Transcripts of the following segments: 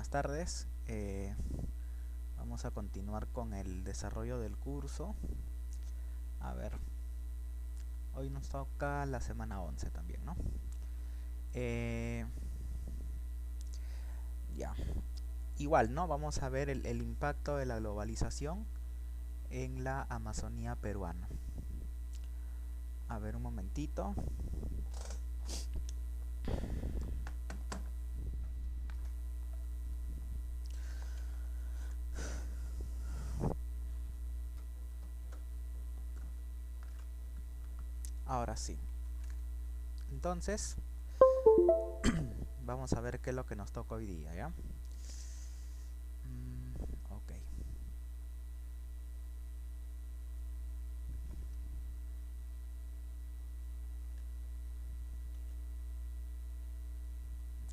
buenas tardes. Vamos a continuar con el desarrollo del curso. A ver, hoy nos toca la semana 11 también, ¿no? Ya, igual, ¿no? Vamos a ver el impacto de la globalización en la Amazonía peruana. A ver, un momentito. Ahora sí. Entonces, vamos a ver qué es lo que nos toca hoy día, ¿ya? Ok.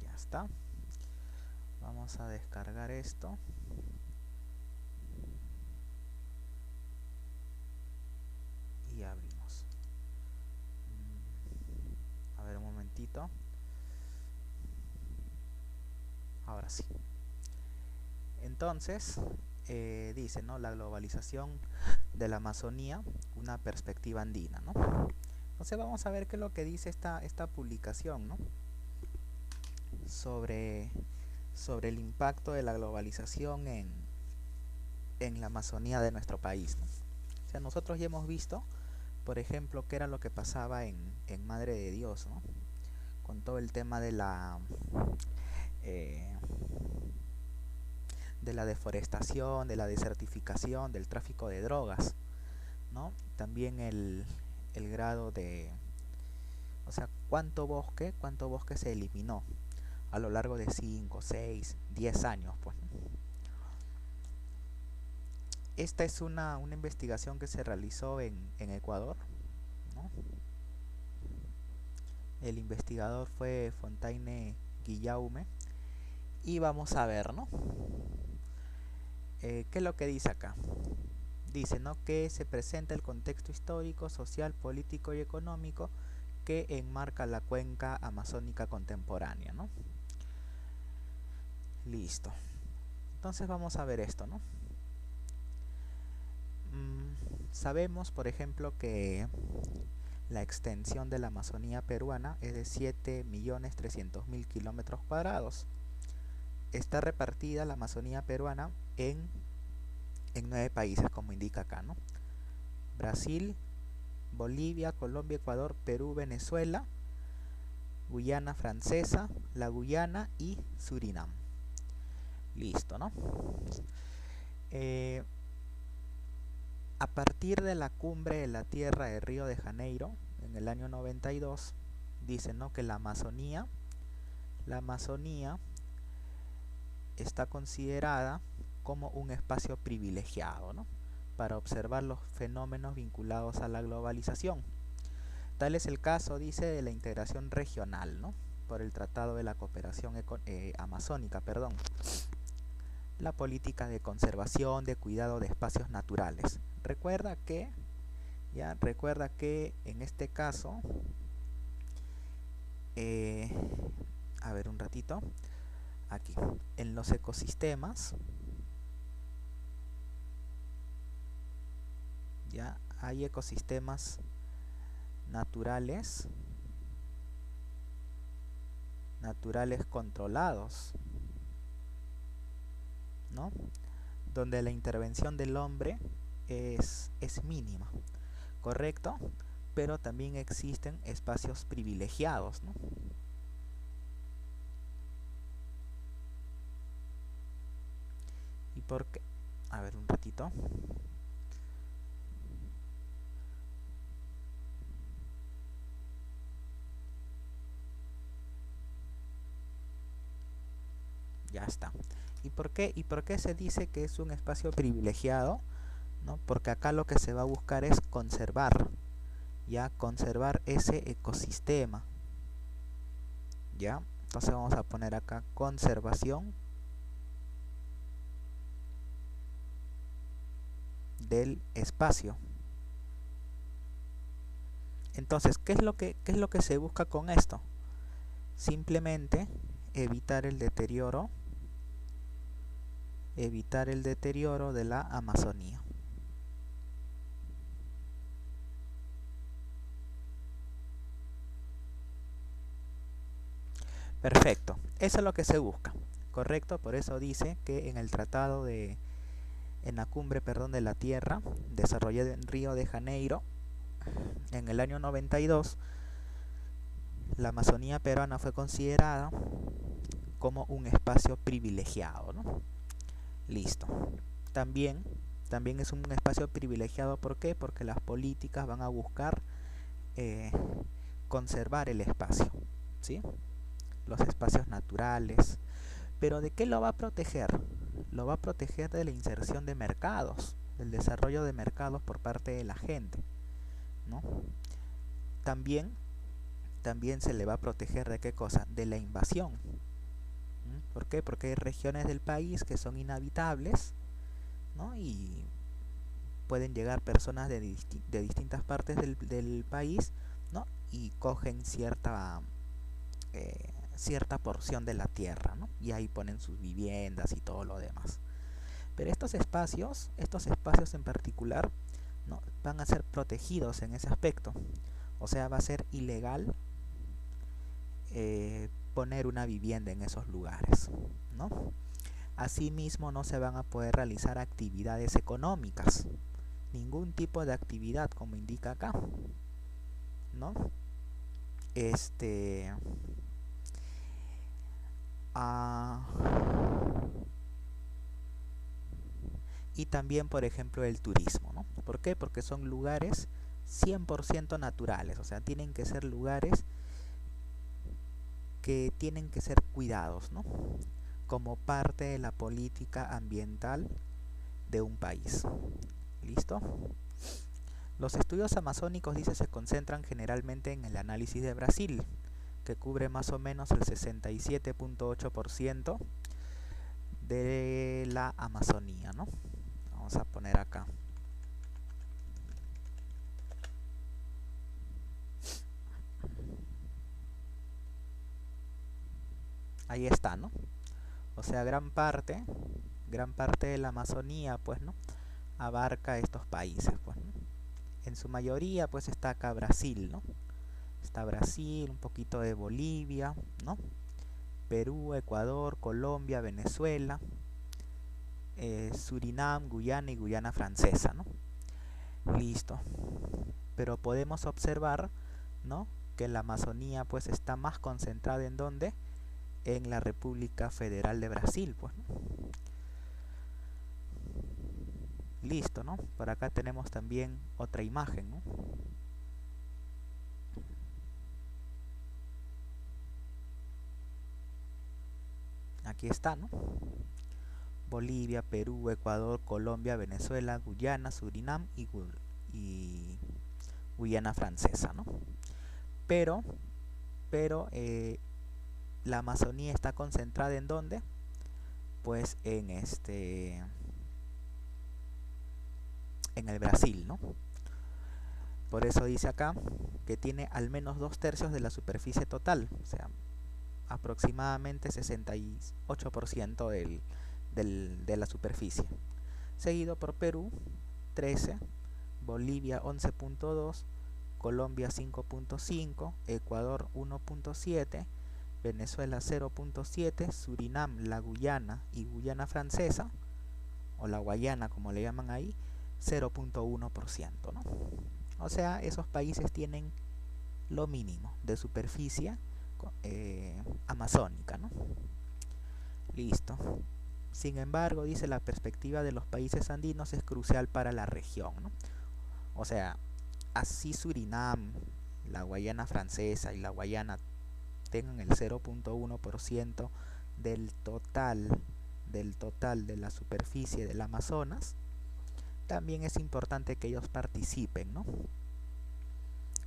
Ya está. Vamos a descargar esto. Y abrimos. A ver, un momentito. Ahora sí. Entonces, dice, ¿no? La globalización de la Amazonía, una perspectiva andina, ¿no? Entonces vamos a ver qué es lo que dice esta publicación, ¿no? Sobre el impacto de la globalización en la Amazonía de nuestro país, ¿no? O sea, nosotros ya hemos visto, por ejemplo, qué era lo que pasaba en Madre de Dios, ¿no? Con todo el tema eh, de la deforestación, de la desertificación, del tráfico de drogas, ¿no? También el grado de, o sea, cuánto bosque se eliminó a lo largo de 5, 6, 10 años, pues. Esta es una investigación que se realizó en Ecuador, ¿no? El investigador fue Fontaine Guillaume. Y vamos a ver, ¿no? ¿Qué es lo que dice acá? Dice, ¿no? Que se presenta el contexto histórico, social, político y económico que enmarca la cuenca amazónica contemporánea, ¿no? Listo. Entonces vamos a ver esto, ¿no? Sabemos, por ejemplo, que la extensión de la Amazonía peruana es de 7.300.000 kilómetros cuadrados. Está repartida la Amazonía peruana en 9 países, como indica acá, ¿no? Brasil, Bolivia, Colombia, Ecuador, Perú, Venezuela, Guyana Francesa, la Guyana y Surinam. Listo, ¿no? A partir de la cumbre de la Tierra de Río de Janeiro, en el año 92, dicen, ¿no? Que la Amazonía está considerada como un espacio privilegiado, ¿no? Para observar los fenómenos vinculados a la globalización. Tal es el caso, dice, de la integración regional, ¿no? Por el Tratado de la Cooperación Amazónica, perdón. La política de conservación, de cuidado de espacios naturales. Recuerda que en este caso, a ver un ratito, aquí, en los ecosistemas, ya hay ecosistemas naturales controlados, ¿no? Donde la intervención del hombre es mínima, ¿correcto? Pero también existen espacios privilegiados, ¿no? ¿Y por qué? A ver un ratito. Ya está. ¿Y por qué se dice que es un espacio privilegiado? ¿No? Porque acá lo que se va a buscar es conservar, ya, conservar ese ecosistema, ya. Entonces vamos a poner acá conservación del espacio. Entonces, qué es lo que se busca con esto? Simplemente evitar el deterioro evitar el deterioro de la Amazonía. Perfecto, eso es lo que se busca, correcto. Por eso dice que en el tratado de, en la cumbre, perdón, de la Tierra, desarrollada en Río de Janeiro, en el año 92, la Amazonía peruana fue considerada como un espacio privilegiado, ¿no? Listo. También, también es un espacio privilegiado, ¿por qué? Porque las políticas van a buscar eh, conservar el espacio, ¿sí? Los espacios naturales. Pero ¿de qué lo va a proteger? Lo va a proteger de la inserción de mercados, del desarrollo de mercados por parte de la gente, ¿no? También, también se le va a proteger de qué cosa? De la invasión. ¿Por qué? Porque hay regiones del país que son inhabitables, ¿no? Y pueden llegar personas de distintas partes del país, ¿no? Y cogen cierta porción de la tierra, ¿no? Y ahí ponen sus viviendas y todo lo demás. Pero estos espacios en particular, ¿no? Van a ser protegidos en ese aspecto. O sea, va a ser ilegal poner una vivienda en esos lugares, ¿no? Asimismo, no se van a poder realizar actividades económicas, ningún tipo de actividad, como indica acá, ¿no? Y también, por ejemplo, el turismo, ¿no? ¿Por qué? Porque son lugares 100% naturales, o sea, tienen que ser lugares que tienen que ser cuidados, ¿no? Como parte de la política ambiental de un país. ¿Listo? Los estudios amazónicos, dice, se concentran generalmente en el análisis de Brasil, que cubre más o menos el 67.8% de la Amazonía, ¿no? Vamos a poner acá. Ahí está, ¿no? O sea, gran parte de la Amazonía, pues, ¿no? Abarca estos países, pues, ¿no? En su mayoría, pues, está acá Brasil, ¿no? Está Brasil, un poquito de Bolivia, ¿no? Perú, Ecuador, Colombia, Venezuela, Surinam, Guyana y Guyana Francesa, ¿no? Listo. Pero podemos observar, ¿no? Que la Amazonía, pues, está más concentrada en ¿dónde? En la República Federal de Brasil, pues, ¿no? Listo, ¿no? Por acá tenemos también otra imagen, ¿no? Aquí está, ¿no? Bolivia, Perú, Ecuador, Colombia, Venezuela, Guyana, Surinam y Guyana Francesa, ¿no? Pero la Amazonía está concentrada ¿en dónde? Pues en en el Brasil, ¿no? Por eso dice acá que tiene al menos 2/3 de la superficie total, o sea, aproximadamente 68% de la superficie. Seguido por Perú, 13, Bolivia 11.2, Colombia 5.5, Ecuador 1.7, Venezuela 0.7, Surinam, la Guyana y Guyana Francesa, o la Guayana como le llaman ahí, 0.1%, ¿no? O sea, esos países tienen lo mínimo de superficie amazónica, ¿no? Listo. Sin embargo, dice, la perspectiva de los países andinos es crucial para la región, ¿no? O sea, así Surinam, la Guayana Francesa y la Guayana tengan el 0.1% del total de la superficie del Amazonas, también es importante que ellos participen, ¿no?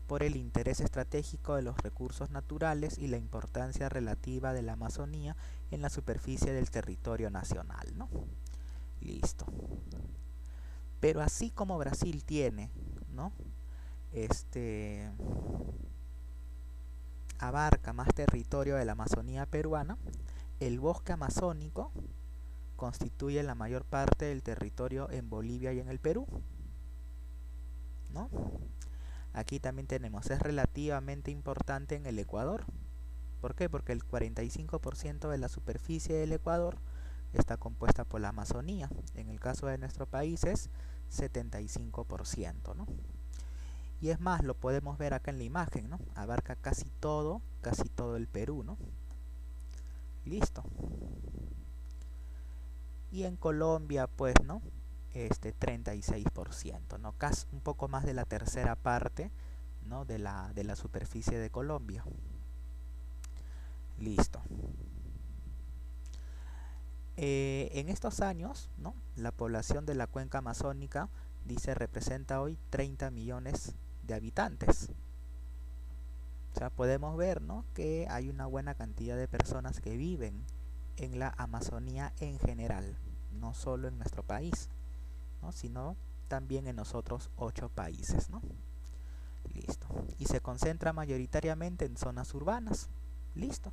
Por el interés estratégico de los recursos naturales y la importancia relativa de la Amazonía en la superficie del territorio nacional, ¿no? Listo. Pero así como Brasil tiene, ¿no? Abarca más territorio de la Amazonía peruana, el bosque amazónico, constituye la mayor parte del territorio en Bolivia y en el Perú, ¿no? Aquí también tenemos, es relativamente importante en el Ecuador. ¿Por qué? Porque el 45% de la superficie del Ecuador está compuesta por la Amazonía. En el caso de nuestro país es 75%, ¿no? Y es más, lo podemos ver acá en la imagen, ¿no? Abarca casi todo el Perú, ¿no? Listo. Y en Colombia, pues, ¿no? 36%, ¿no? Casi un poco más de la tercera parte, ¿no? de la superficie de Colombia. Listo. En estos años, ¿no? La población de la cuenca amazónica, dice, representa hoy 30 millones de habitantes. O sea, podemos ver, ¿no? que hay una buena cantidad de personas que viven en la Amazonía en general, no solo en nuestro país, ¿no? sino también en los otros 8 países, ¿no? Listo. Y se concentra mayoritariamente en zonas urbanas. Listo.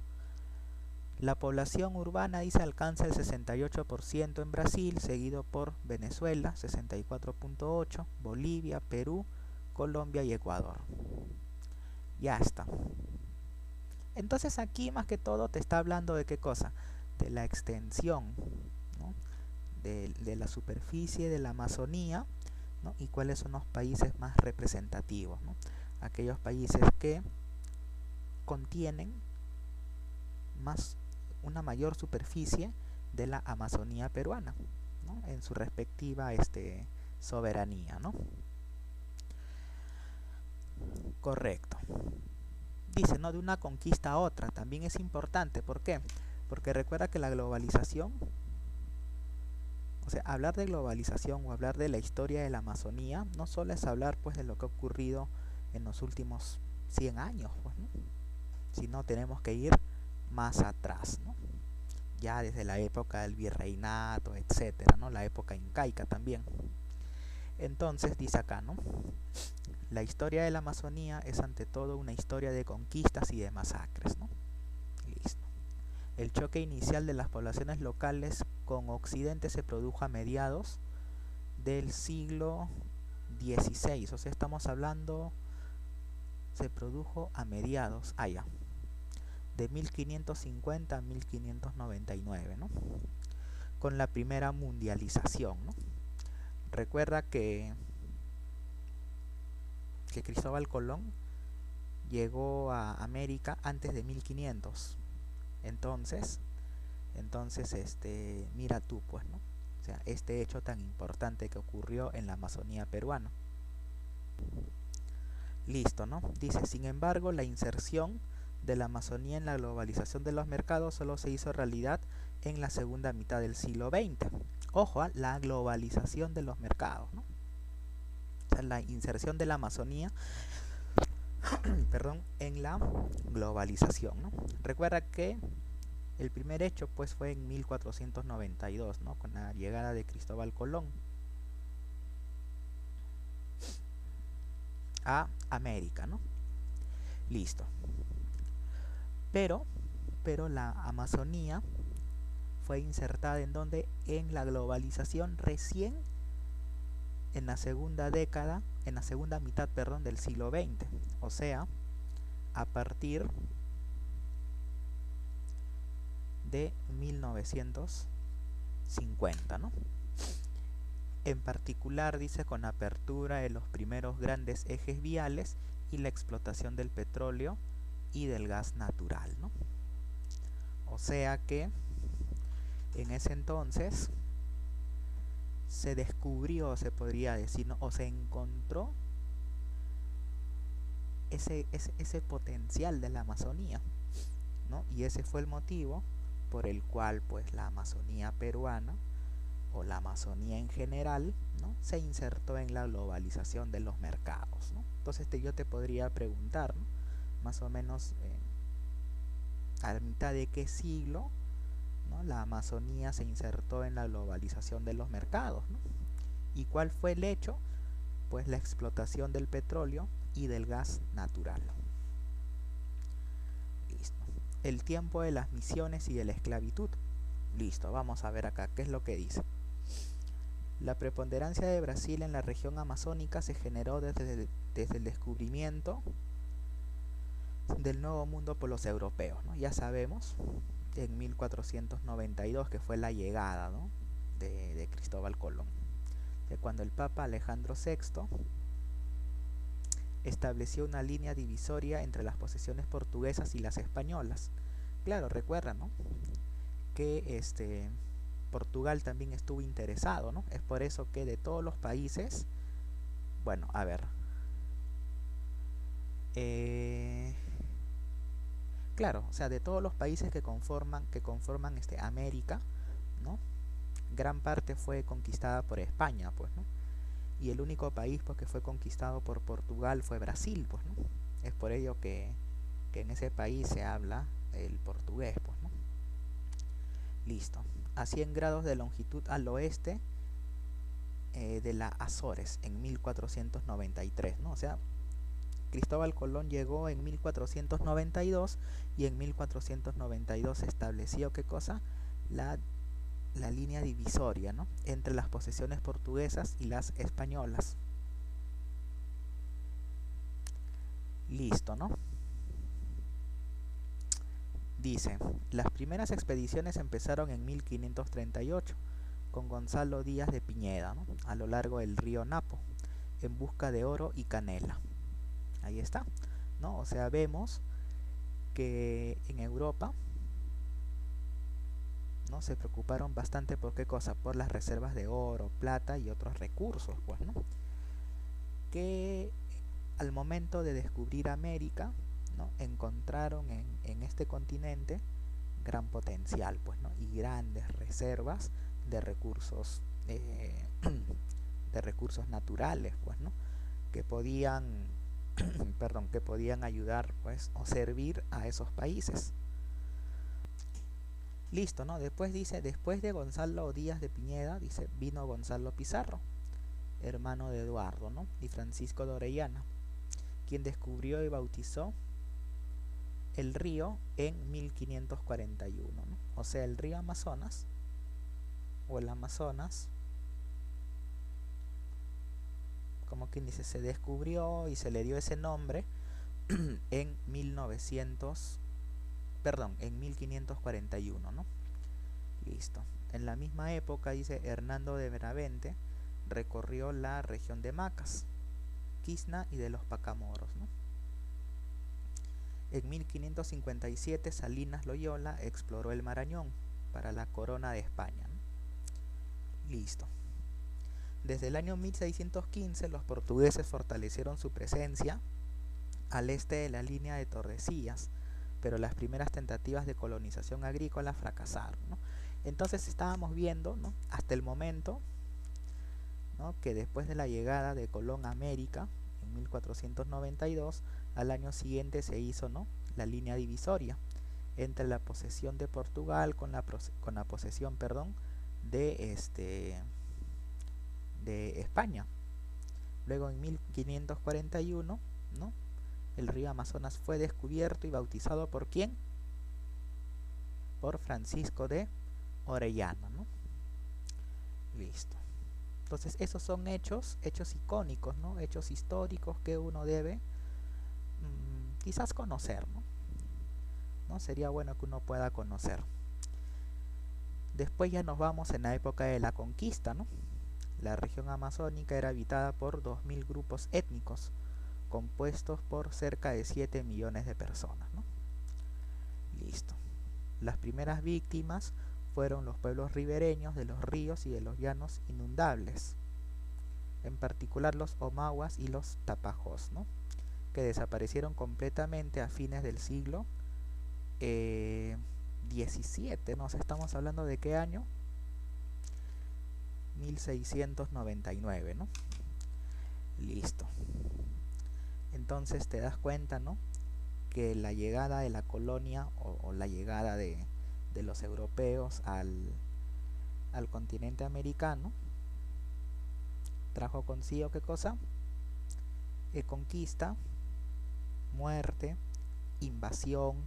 La población urbana, dice, alcanza el 68% en Brasil, seguido por Venezuela, 64.8%, Bolivia, Perú, Colombia y Ecuador. Ya está. Entonces aquí más que todo te está hablando de qué cosa, de la extensión, ¿no? de la superficie de la Amazonía, ¿no? y cuáles son los países más representativos, ¿no? Aquellos países que contienen una mayor superficie de la Amazonía peruana, ¿no? en su respectiva soberanía, ¿no? Correcto. Dice, ¿no? de una conquista a otra, también es importante. ¿Por qué? Porque recuerda que la globalización, o sea, hablar de globalización o hablar de la historia de la Amazonía, no solo es hablar pues de lo que ha ocurrido en los últimos 100 años, pues, ¿no? sino tenemos que ir más atrás, ¿no? ya desde la época del virreinato, etcétera, ¿no? la época incaica también. Entonces dice acá, ¿no? La historia de la Amazonía es ante todo una historia de conquistas y de masacres, ¿no? Listo. El choque inicial de las poblaciones locales con Occidente se produjo a mediados del siglo XVI, o sea, estamos hablando, se produjo a mediados, de 1550 a 1599, ¿no? Con la primera mundialización, ¿no? Recuerda que Cristóbal Colón llegó a América antes de 1500. Entonces, mira tú, pues, ¿no? O sea, este hecho tan importante que ocurrió en la Amazonía peruana. Listo, ¿no? Dice, sin embargo, la inserción de la Amazonía en la globalización de los mercados solo se hizo realidad en la segunda mitad del siglo XX. Ojo, la globalización de los mercados, ¿no? O sea, la inserción de la Amazonía perdón, en la globalización, ¿no? Recuerda que el primer hecho pues fue en 1492, ¿no? con la llegada de Cristóbal Colón a América, ¿no? Listo. Pero la Amazonía fue insertada en donde, en la globalización recién en la segunda mitad, perdón, del siglo XX, o sea, a partir de 1950, ¿no? En particular, dice, con apertura de los primeros grandes ejes viales y la explotación del petróleo y del gas natural, ¿no? O sea que en ese entonces se descubrió, se podría decir, ¿no? o se encontró ese potencial de la Amazonía, ¿no? y ese fue el motivo por el cual pues la Amazonía peruana o la Amazonía en general, ¿no? se insertó en la globalización de los mercados, ¿no? Entonces yo te podría preguntar, ¿no? más o menos a mitad de qué siglo, ¿no? la Amazonía se insertó en la globalización de los mercados, ¿no? ¿Y cuál fue el hecho? Pues la explotación del petróleo y del gas natural. Listo. El tiempo de las misiones y de la esclavitud. Listo, vamos a ver acá qué es lo que dice. La preponderancia de Brasil en la región amazónica se generó desde el descubrimiento del Nuevo Mundo por los europeos, ¿no? Ya sabemos, en 1492, que fue la llegada, ¿no?, de Cristóbal Colón, de cuando el Papa Alejandro VI estableció una línea divisoria entre las posesiones portuguesas y las españolas. Claro, recuerda, ¿no?, que Portugal también estuvo interesado, ¿no? Es por eso que de todos los países, bueno, a ver, claro, o sea, de todos los países que conforman América, ¿no?, gran parte fue conquistada por España, pues, ¿no? Y el único país, pues, que fue conquistado por Portugal fue Brasil, pues, ¿no? Es por ello que en ese país se habla el portugués, pues, ¿no? Listo. A 100 grados de longitud al oeste de las Azores en 1493, ¿no? O sea, Cristóbal Colón llegó en 1492 y en 1492 se estableció, ¿qué cosa? La línea divisoria, ¿no?, entre las posesiones portuguesas y las españolas. Listo, ¿no? Dice, las primeras expediciones empezaron en 1538 con Gonzalo Díaz de Piñeda, ¿no?, a lo largo del río Napo, en busca de oro y canela. Ahí está, ¿no? O sea, vemos que en Europa, ¿no?, se preocuparon bastante por qué cosa, por las reservas de oro, plata y otros recursos, pues, ¿no?, que al momento de descubrir América, ¿no?, encontraron en este continente gran potencial, pues, ¿no?, y grandes reservas de recursos de recursos naturales, pues, ¿no?, que podían perdón, que podían ayudar, pues, o servir a esos países. Listo, ¿no? Después dice, después de Gonzalo Díaz de Piñeda, dice, vino Gonzalo Pizarro, hermano de Eduardo, ¿no?, y Francisco de Orellana, quien descubrió y bautizó el río en 1541, ¿no? O sea, el río Amazonas, o el Amazonas, como quien dice, se descubrió y se le dio ese nombre en 1541, ¿no? Listo. En la misma época, dice, Hernando de Benavente recorrió la región de Macas, Quisna y de los Pacamoros, ¿no? En 1557 Salinas Loyola exploró el Marañón para la corona de España, ¿no? Listo. Desde el año 1615 los portugueses fortalecieron su presencia al este de la línea de Tordesillas, pero las primeras tentativas de colonización agrícola fracasaron, ¿no? Entonces estábamos viendo, ¿no?, hasta el momento, ¿no?, que después de la llegada de Colón a América en 1492, al año siguiente se hizo, ¿no?, la línea divisoria entre la posesión de Portugal con la posesión, perdón, de España. Luego en 1541, ¿no?, el río Amazonas fue descubierto y bautizado ¿por quién? Por Francisco de Orellana, ¿no? Listo. Entonces esos son hechos icónicos, ¿no?, hechos históricos que uno debe quizás conocer, ¿no? Sería bueno que uno pueda conocer. Después ya nos vamos en la época de la conquista, ¿no? La región amazónica era habitada por 2000 grupos étnicos, compuestos por cerca de 7 millones de personas, ¿no? Listo. Las primeras víctimas fueron los pueblos ribereños de los ríos y de los llanos inundables, en particular los omaguas y los tapajós, ¿no?, que desaparecieron completamente a fines del siglo XVII, ¿no? O sea, estamos hablando de qué año, 1699, ¿no? Listo. Entonces te das cuenta, ¿no?, que la llegada de la colonia o la llegada de los europeos al continente americano trajo consigo ¿qué cosa? Conquista, muerte, invasión,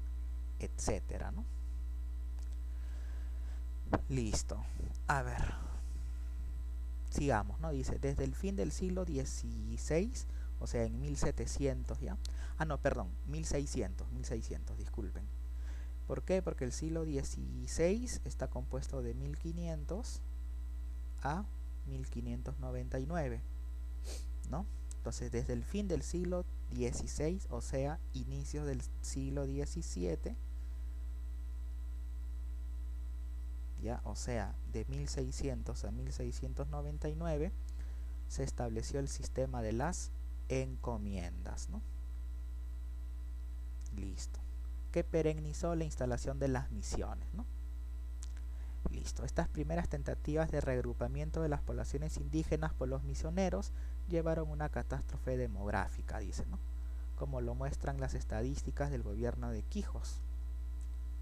etcétera, ¿no? Listo. A ver, sigamos, ¿no? Dice, desde el fin del siglo XVI, o sea, en 1700 ya. Ah, no, perdón, 1600, disculpen. ¿Por qué? Porque el siglo XVI está compuesto de 1500 a 1599, ¿no? Entonces, desde el fin del siglo XVI, o sea, inicios del siglo XVII, ya, o sea, de 1600 a 1699, se estableció el sistema de las encomiendas, ¿no? Listo. Que perennizó la instalación de las misiones, ¿no? Listo. Estas primeras tentativas de reagrupamiento de las poblaciones indígenas por los misioneros llevaron a una catástrofe demográfica, dice, ¿no? Como lo muestran las estadísticas del gobierno de Quijos.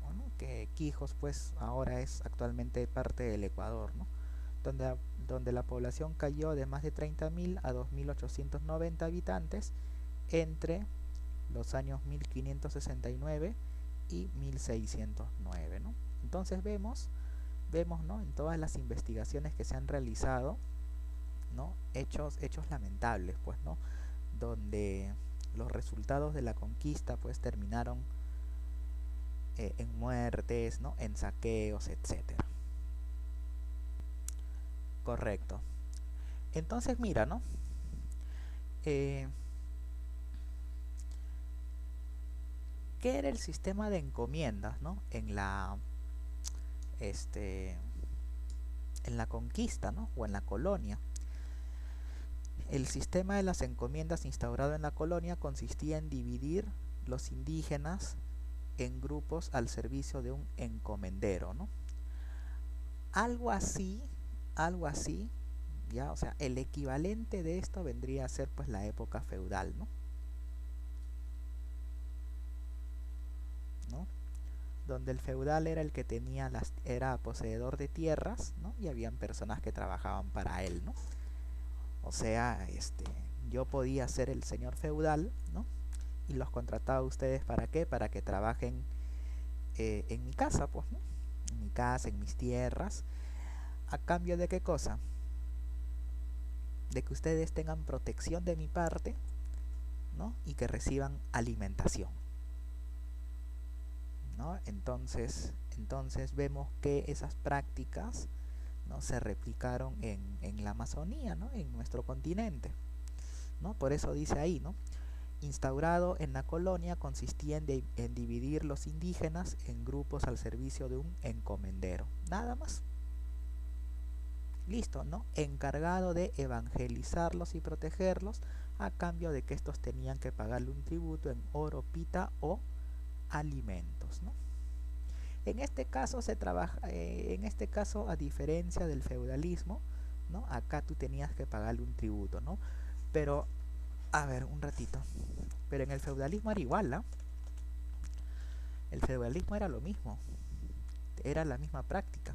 Bueno, que Quijos pues ahora es actualmente parte del Ecuador, ¿no? Donde la población cayó de más de 30.000 a 2.890 habitantes entre los años 1569 y 1609, ¿no? Entonces vemos, ¿no? En todas las investigaciones que se han realizado, ¿no? Hechos lamentables, pues, ¿no? Donde los resultados de la conquista pues terminaron en muertes, ¿no? En saqueos, etcétera. Correcto. Entonces mira, ¿no? ¿Qué era el sistema de encomiendas, ¿no? En la conquista, ¿no? O en la colonia. El sistema de las encomiendas instaurado en la colonia consistía en dividir los indígenas en grupos al servicio de un encomendero, ¿no? Algo así, ya, o sea, el equivalente de esto vendría a ser pues la época feudal, ¿no? Donde el feudal era el que tenía era poseedor de tierras, ¿no? Y habían personas que trabajaban para él, ¿no? O sea, yo podía ser el señor feudal, ¿no? Y los contrataba a ustedes ¿para qué? Para que trabajen en mi casa, pues, ¿no? En mi casa, en mis tierras. ¿A cambio de qué cosa? De que ustedes tengan protección de mi parte, ¿no? Y que reciban alimentación, ¿no? Entonces vemos que esas prácticas, ¿no? Se replicaron en la Amazonía, ¿no? En nuestro continente, ¿no? Por eso dice ahí, ¿no? Instaurado en la colonia consistía en dividir los indígenas en grupos al servicio de un encomendero. Nada más. Listo, ¿no? Encargado de evangelizarlos y protegerlos a cambio de que estos tenían que pagarle un tributo en oro, pita o alimentos, ¿no? En este caso se trabaja, a diferencia del feudalismo, ¿no? Acá tú tenías que pagarle un tributo, ¿no? Pero, a ver, un ratito. Pero en el feudalismo era igual, ¿no? El feudalismo era lo mismo. Era la misma práctica.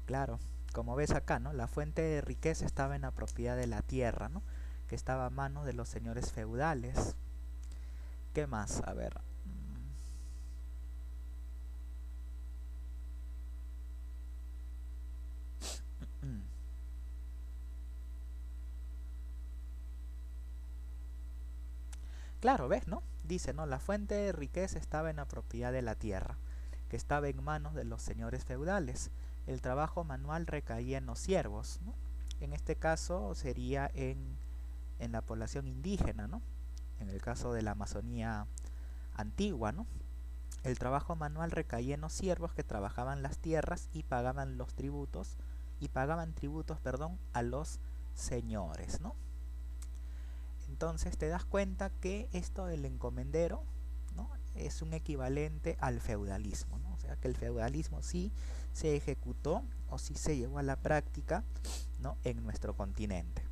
Claro, como ves acá, ¿no? La fuente de riqueza estaba en la propiedad de la tierra, ¿no? Que estaba a manos de los señores feudales. ¿Qué más? A ver. Claro, ¿ves, no? Dice, ¿no? La fuente de riqueza estaba en la propiedad de la tierra, que estaba en manos de los señores feudales. El trabajo manual recaía en los siervos, ¿no? En este caso sería en la población indígena, ¿no? En el caso de la Amazonía antigua, ¿no? El trabajo manual recaía en los siervos que trabajaban las tierras y pagaban tributos, perdón, a los señores, ¿no? Entonces te das cuenta que esto del encomendero, ¿no? Es un equivalente al feudalismo, ¿no? O sea que el feudalismo sí se ejecutó o sí se llevó a la práctica, ¿no? En nuestro continente.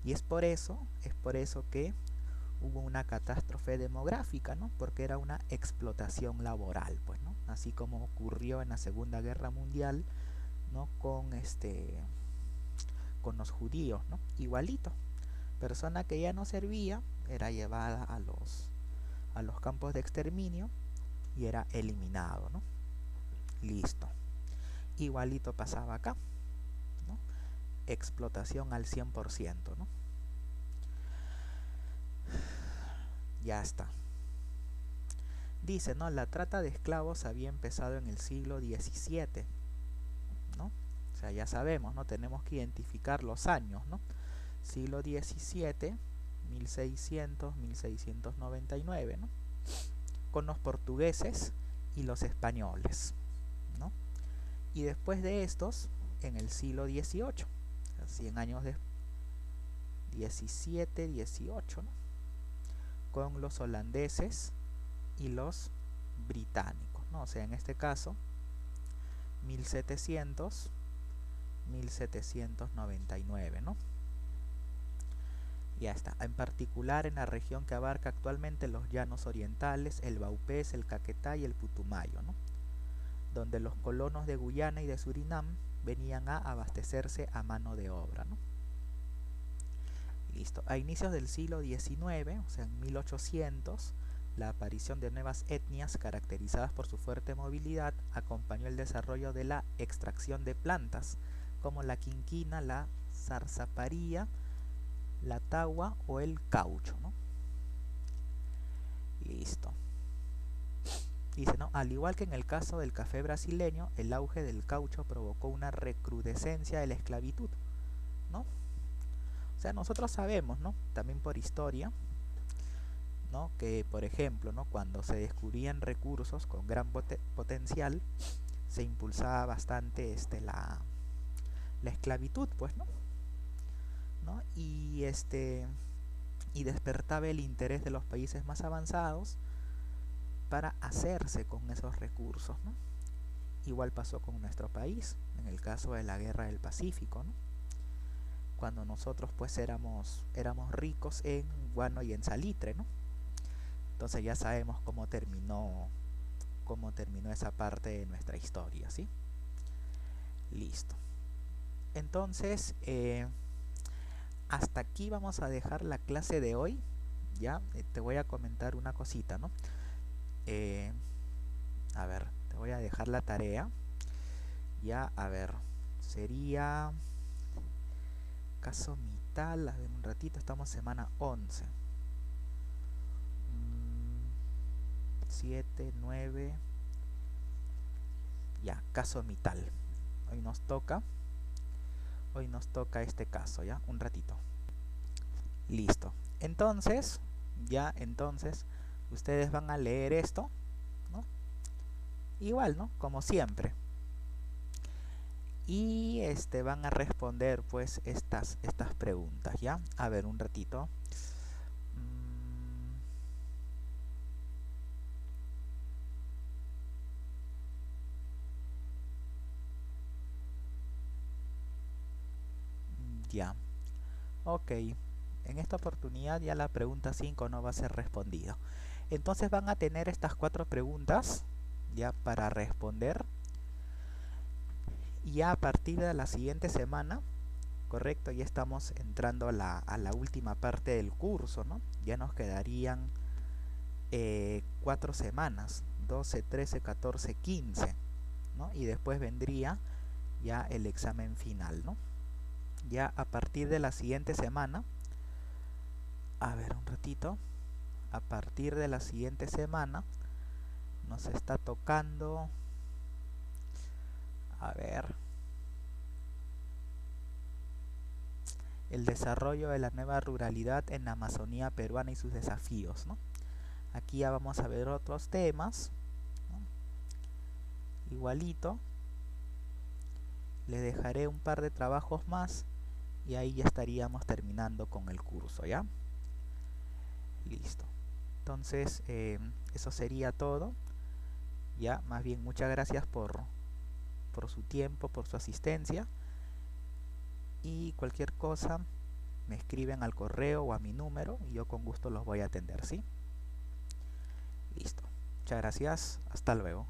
Y es por eso que hubo una catástrofe demográfica, ¿no? Porque era una explotación laboral, pues, ¿no? Así como ocurrió en la Segunda Guerra Mundial, ¿no? Con los judíos, ¿no? Igualito. Persona que ya no servía era llevada a los campos de exterminio y era eliminado, ¿no? Listo. Igualito pasaba acá, ¿no? Explotación al 100%, ¿no? Ya está. Dice, ¿no? La trata de esclavos había empezado en el siglo XVII, ¿no? O sea, ya sabemos, ¿no? Tenemos que identificar los años, ¿no? Siglo XVII, 1600, 1699, ¿no? Con los portugueses y los españoles, ¿no? Y después de estos, en el siglo XVIII, o sea, 100 años de 17, 18, ¿no? Con los holandeses y los británicos, ¿no? O sea, en este caso 1700, 1799, ¿no? Ya está. En particular en la región que abarca actualmente los llanos orientales, el Vaupés, el Caquetá y el Putumayo, ¿no? Donde los colonos de Guyana y de Surinam venían a abastecerse a mano de obra, ¿no? Listo. A inicios del siglo XIX, o sea en 1800, la aparición de nuevas etnias caracterizadas por su fuerte movilidad acompañó el desarrollo de la extracción de plantas como la quinquina, la zarzaparilla, la tagua o el caucho, ¿no? Listo. Dice, ¿no? Al igual que en el caso del café brasileño, el auge del caucho provocó una recrudescencia de la esclavitud, ¿no? O sea, nosotros sabemos, ¿no? También por historia, ¿no? Que, por ejemplo, ¿no? Cuando se descubrían recursos con gran potencial, se impulsaba bastante la esclavitud, pues, ¿no? Y despertaba el interés de los países más avanzados para hacerse con esos recursos, ¿no? Igual pasó con nuestro país, en el caso de la Guerra del Pacífico, ¿no? Cuando nosotros pues éramos ricos en guano y en salitre, ¿no? Entonces ya sabemos cómo terminó esa parte de nuestra historia, ¿sí? Listo. Entonces, hasta aquí vamos a dejar la clase de hoy. Ya, te voy a comentar una cosita, ¿no? A ver, te voy a dejar la tarea. Ya, a ver, sería caso Mital. A ver, un ratito, estamos semana 11. 7, 9. Ya, caso Mital. Hoy nos toca este caso, ya, un ratito. Listo. Entonces, ustedes van a leer esto, ¿no? Igual, ¿no? Como siempre. Y van a responder pues estas preguntas, ¿ya? A ver, un ratito. Ya. Ok. En esta oportunidad ya la pregunta 5 no va a ser respondido. Entonces van a tener estas 4 preguntas ya para responder. Y ya a partir de la siguiente semana, correcto, ya estamos entrando a la última parte del curso, ¿no? Ya nos quedarían 4 semanas, 12, 13, 14, 15, ¿no? Y después vendría ya el examen final, ¿no? Ya a partir de la siguiente semana, a ver un ratito, a partir de la siguiente semana nos está tocando, a ver, el desarrollo de la nueva ruralidad en la Amazonía peruana y sus desafíos, ¿no? Aquí ya vamos a ver otros temas, ¿no? Igualito, les dejaré un par de trabajos más y ahí ya estaríamos terminando con el curso, ¿ya? Listo. Entonces, eso sería todo. Ya, más bien, muchas gracias por su tiempo, por su asistencia. Y cualquier cosa, me escriben al correo o a mi número y yo con gusto los voy a atender, ¿sí? Listo. Muchas gracias. Hasta luego.